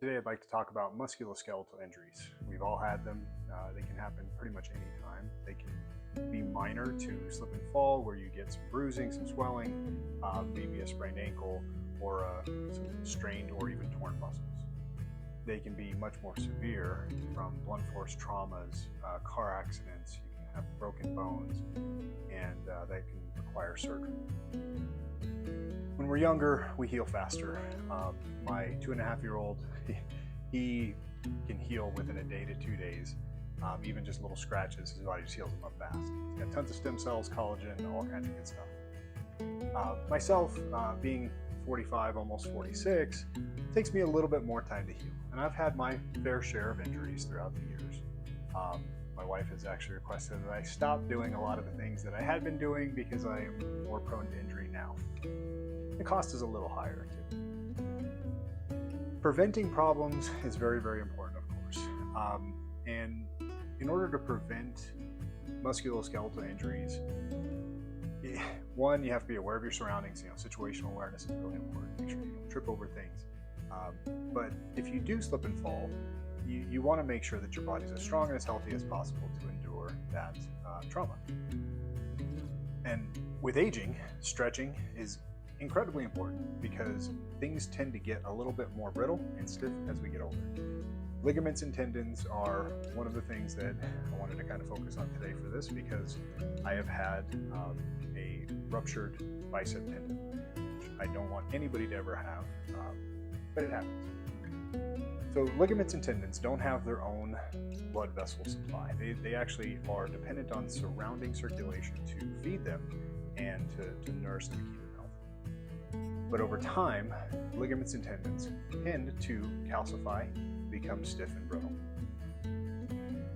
Today I'd like to talk about musculoskeletal injuries. We've all had them. They can happen pretty much any time. They can be minor to slip and fall where you get some bruising, some swelling, maybe a sprained ankle or some strained or even torn muscles. They can be much more severe from blunt force traumas, car accidents. You can have broken bones, and that can require surgery. When we're younger, we heal faster. My 2.5-year-old, he can heal within a day to 2 days. Even just little scratches, his body just heals them up fast. He's got tons of stem cells, collagen, all kinds of good stuff. Myself, being 45, almost 46, it takes me a little bit more time to heal. And I've had my fair share of injuries throughout the years. My wife has actually requested that I stop doing a lot of the things that I had been doing because I am more prone to injury now. The cost is a little higher too. Preventing problems is very, very important, of course. And in order to prevent musculoskeletal injuries, one, you have to be aware of your surroundings. Situational awareness is really important. Make sure you don't trip over things. But if you do slip and fall, you want to make sure that your body's as strong and as healthy as possible to endure that trauma. And with aging, stretching is incredibly important because things tend to get a little bit more brittle and stiff as we get older. Ligaments and tendons are one of the things that I wanted to kind of focus on today for this because I have had a ruptured bicep tendon, which I don't want anybody to ever have, but it happens. So ligaments and tendons don't have their own blood vessel supply. They actually are dependent on surrounding circulation to feed them and to nourish them and keep them healthy. But over time, ligaments and tendons tend to calcify, become stiff and brittle.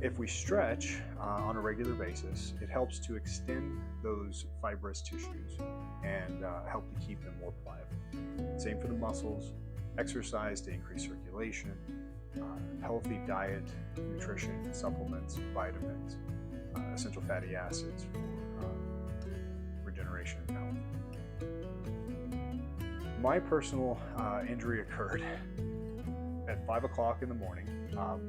If we stretch on a regular basis, it helps to extend those fibrous tissues and help to keep them more pliable. Same for the muscles. Exercise to increase circulation, healthy diet, nutrition, supplements, vitamins, essential fatty acids for regeneration and health. My personal injury occurred at 5 o'clock in the morning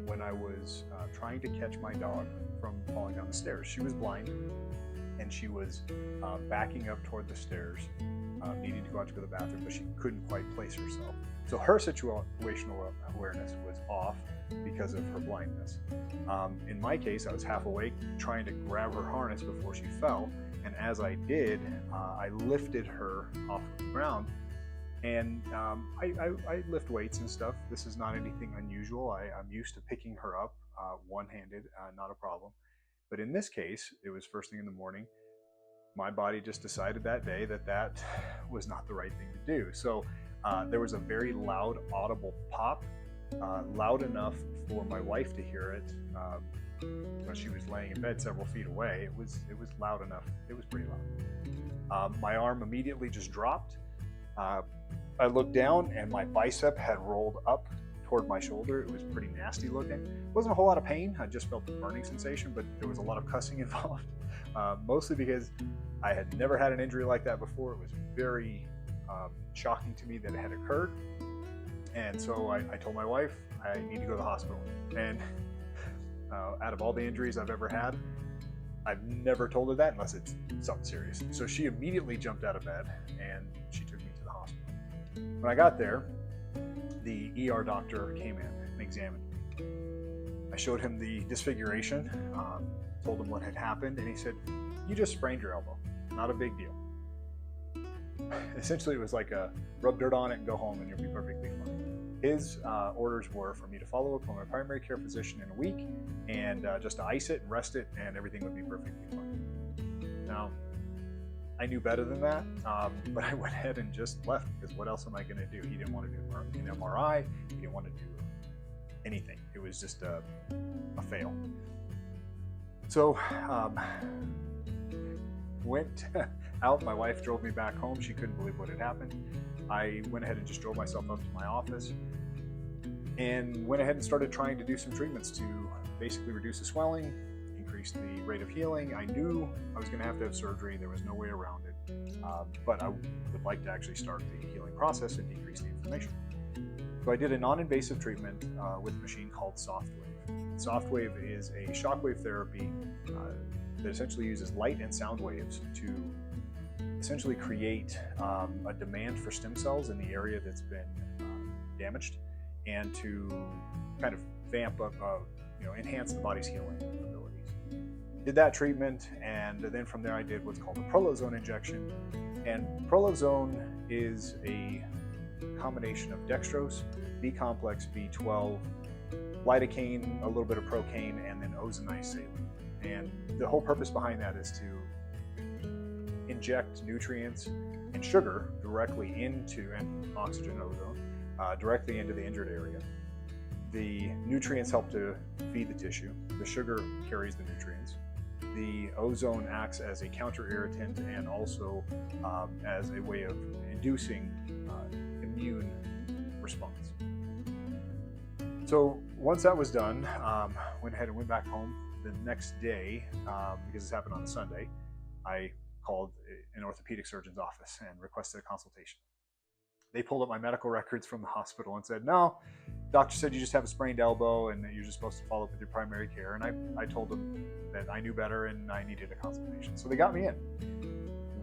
when I was trying to catch my dog from falling down the stairs. She was blind and she was backing up toward the stairs, needing to go out to go to the bathroom, but she couldn't quite place herself. So her situational awareness was off because of her blindness. In my case, I was half awake trying to grab her harness before she fell, and as I did, I lifted her off the ground. And I lift weights and stuff. This is not anything unusual. I'm used to picking her up one-handed, not a problem. But in this case, it was first thing in the morning. My body just decided that day that was not the right thing to do. So there was a very loud, audible pop, loud enough for my wife to hear it when she was laying in bed several feet away. It was loud enough. It was pretty loud. My arm immediately just dropped. I looked down and my bicep had rolled up toward my shoulder. It was pretty nasty looking. It wasn't a whole lot of pain. I just felt the burning sensation, but there was a lot of cussing involved, mostly because I had never had an injury like that before. It was very shocking to me that it had occurred. And so I told my wife, I need to go to the hospital. And out of all the injuries I've ever had, I've never told her that unless it's something serious. So she immediately jumped out of bed and she took me to the hospital. When I got there, the ER doctor came in and examined me. I showed him the disfiguration, told him what had happened, and he said, "You just sprained your elbow, not a big deal." Essentially, it was like a rub dirt on it and go home and you'll be perfectly fine. His orders were for me to follow up with my primary care physician in a week and just to ice it and rest it and everything would be perfectly fine. Now, I knew better than that, but I went ahead and just left because what else am I going to do? He didn't want to do an MRI. He didn't want to do anything. It was just a fail. So went out. My wife drove me back home. She couldn't believe what had happened. I went ahead and just drove myself up to my office and went ahead and started trying to do some treatments to basically reduce the swelling, increase the rate of healing. I knew I was going to have surgery. There was no way around it, but I would like to actually start the healing process and decrease the inflammation. So I did a non-invasive treatment with a machine called Softwave. Softwave is a shockwave therapy that essentially uses light and sound waves to essentially create a demand for stem cells in the area that's been damaged, and to kind of vamp up, enhance the body's healing abilities. Did that treatment, and then from there I did what's called a Prolozone injection. And Prolozone is a combination of dextrose, B-complex, B12, lidocaine, a little bit of procaine, and then ozonized saline. And the whole purpose behind that is to inject nutrients and sugar directly into, and oxygen, ozone, directly into the injured area. The nutrients help to feed the tissue. The sugar carries the nutrients. The ozone acts as a counter irritant and also as a way of inducing immune response. So once that was done, went ahead and went back home. The next day, because this happened on a Sunday, I called an orthopedic surgeon's office and requested a consultation. They pulled up my medical records from the hospital and said, no, doctor said you just have a sprained elbow and that you're just supposed to follow up with your primary care. And I told them that I knew better and I needed a consultation. So they got me in.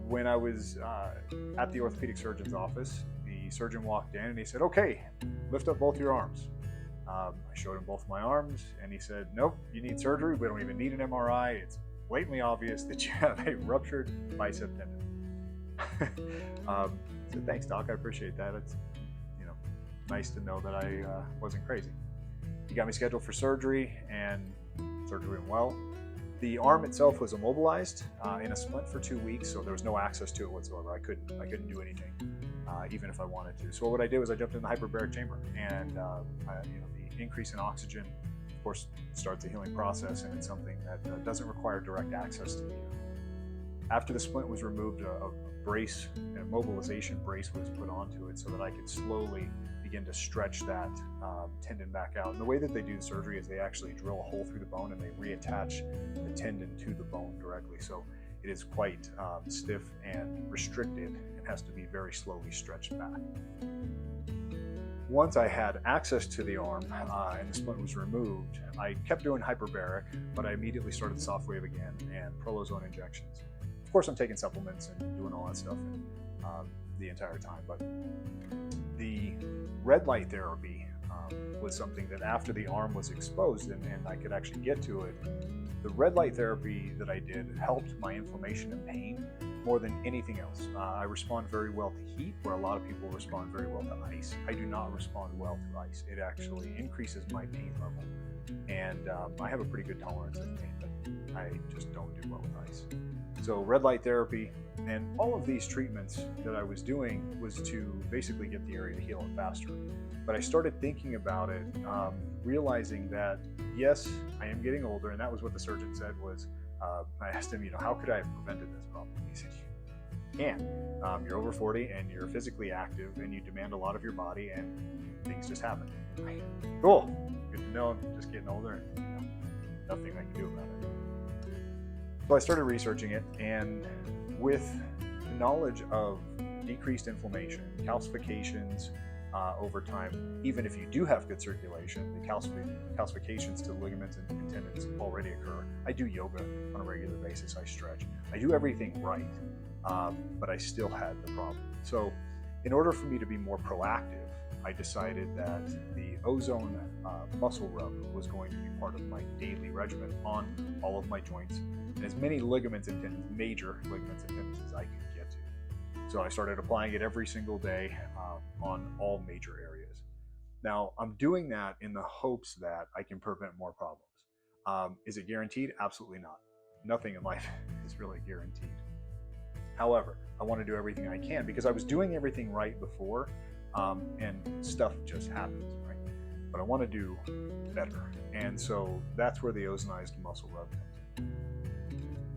When I was at the orthopedic surgeon's office, the surgeon walked in and he said, okay, lift up both your arms. I showed him both my arms and he said, nope, you need surgery. We don't even need an MRI. It's blatantly obvious that you have a ruptured bicep tendon. I said, thanks, doc. I appreciate that. It's nice to know that I wasn't crazy. He got me scheduled for surgery, and surgery went well. The arm itself was immobilized in a splint for 2 weeks, so there was no access to it whatsoever. I couldn't do anything, even if I wanted to. So what I did was I jumped in the hyperbaric chamber, and the increase in oxygen, of course, starts the healing process, and it's something that doesn't require direct access to the ear. After the splint was removed, a brace, a mobilization brace was put onto it so that I could slowly begin to stretch that tendon back out. And the way that they do the surgery is they actually drill a hole through the bone and they reattach the tendon to the bone directly. So it is quite stiff and restricted and has to be very slowly stretched back. Once I had access to the arm and the splint was removed, I kept doing hyperbaric, but I immediately started Softwave again and Prolozone injections. Of course, I'm taking supplements and doing all that stuff the entire time, but the red light therapy was something that after the arm was exposed and I could actually get to it, the red light therapy that I did helped my inflammation and pain more than anything else. I respond very well to heat, where a lot of people respond very well to ice. I do not respond well to ice. It actually increases my pain level, and I have a pretty good tolerance of pain, but I just don't do well with ice. So red light therapy and all of these treatments that I was doing was to basically get the area to heal it faster. But I started thinking about it, realizing that, yes, I am getting older, and that was what the surgeon said was, I asked him, how could I have prevented this problem? He said, you can. You're over 40 and you're physically active and you demand a lot of your body and things just happen. Cool, good to know. I'm just getting older and nothing I can do about it. So I started researching it, and with the knowledge of decreased inflammation, calcifications over time, even if you do have good circulation, the calcifications to ligaments and tendons already occur. I do yoga on a regular basis, I stretch. I do everything right, but I still had the problem. So in order for me to be more proactive, I decided that the Ozone muscle rub was going to be part of my daily regimen on all of my joints, and as many ligaments and tendons, major ligaments and tendons, as I could get to. So I started applying it every single day on all major areas. Now, I'm doing that in the hopes that I can prevent more problems. Is it guaranteed? Absolutely not. Nothing in life is really guaranteed. However, I want to do everything I can because I was doing everything right before, and stuff just happens, right? But I want to do better. And so that's where the ozonized muscle rub comes in.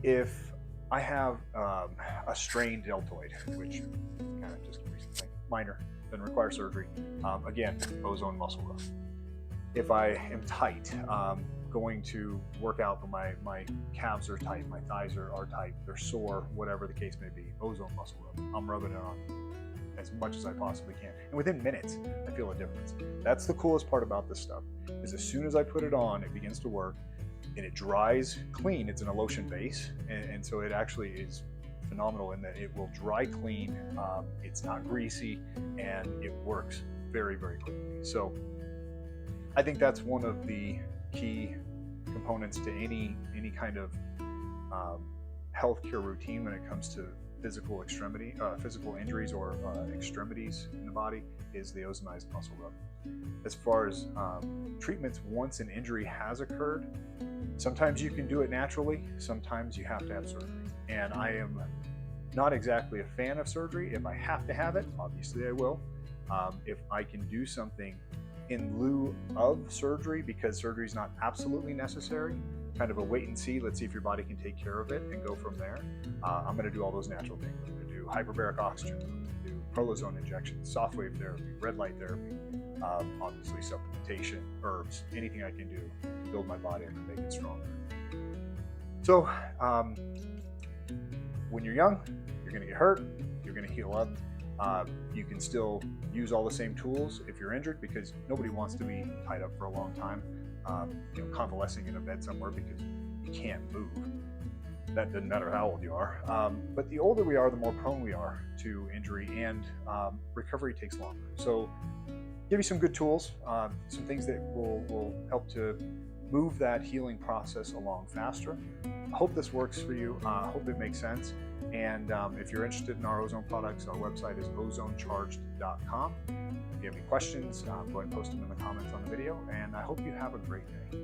If I have a strained deltoid, which kind of just a recent thing, minor, doesn't require surgery, again, Ozone muscle rub. If I am tight, going to work out, but my calves are tight, my thighs are tight, they're sore, whatever the case may be, Ozone muscle rub. I'm rubbing it on. as much as I possibly can. And within minutes, I feel a difference. That's the coolest part about this stuff, is as soon as I put it on, it begins to work, and it dries clean. It's in a lotion base, and so it actually is phenomenal in that it will dry clean. It's not greasy, and it works very, very quickly. So I think that's one of the key components to any kind of healthcare routine when it comes to physical injuries or extremities in the body, is the ozonized muscle rub. As far as treatments, once an injury has occurred, sometimes you can do it naturally, sometimes you have to have surgery. And I am not exactly a fan of surgery. If I have to have it, obviously I will. If I can do something in lieu of surgery, because surgery is not absolutely necessary, kind of a wait and see, let's see if your body can take care of it and go from there. I'm going to do all those natural things. I'm going to do hyperbaric oxygen, I'm going to do Prolozone injections, Softwave therapy, red light therapy, obviously supplementation, herbs, anything I can do to build my body and make it stronger. So when you're young, you're going to get hurt, you're going to heal up. You can still use all the same tools if you're injured, because nobody wants to be tied up for a long time, convalescing in a bed somewhere because you can't move. That doesn't matter how old you are. But the older we are, the more prone we are to injury, and recovery takes longer. So give you some good tools, some things that will help to move that healing process along faster. I hope this works for you. I hope it makes sense. And if you're interested in our Ozone products, our website is ozonecharged.com. If you have any questions, go ahead and post them in the comments on the video. And I hope you have a great day.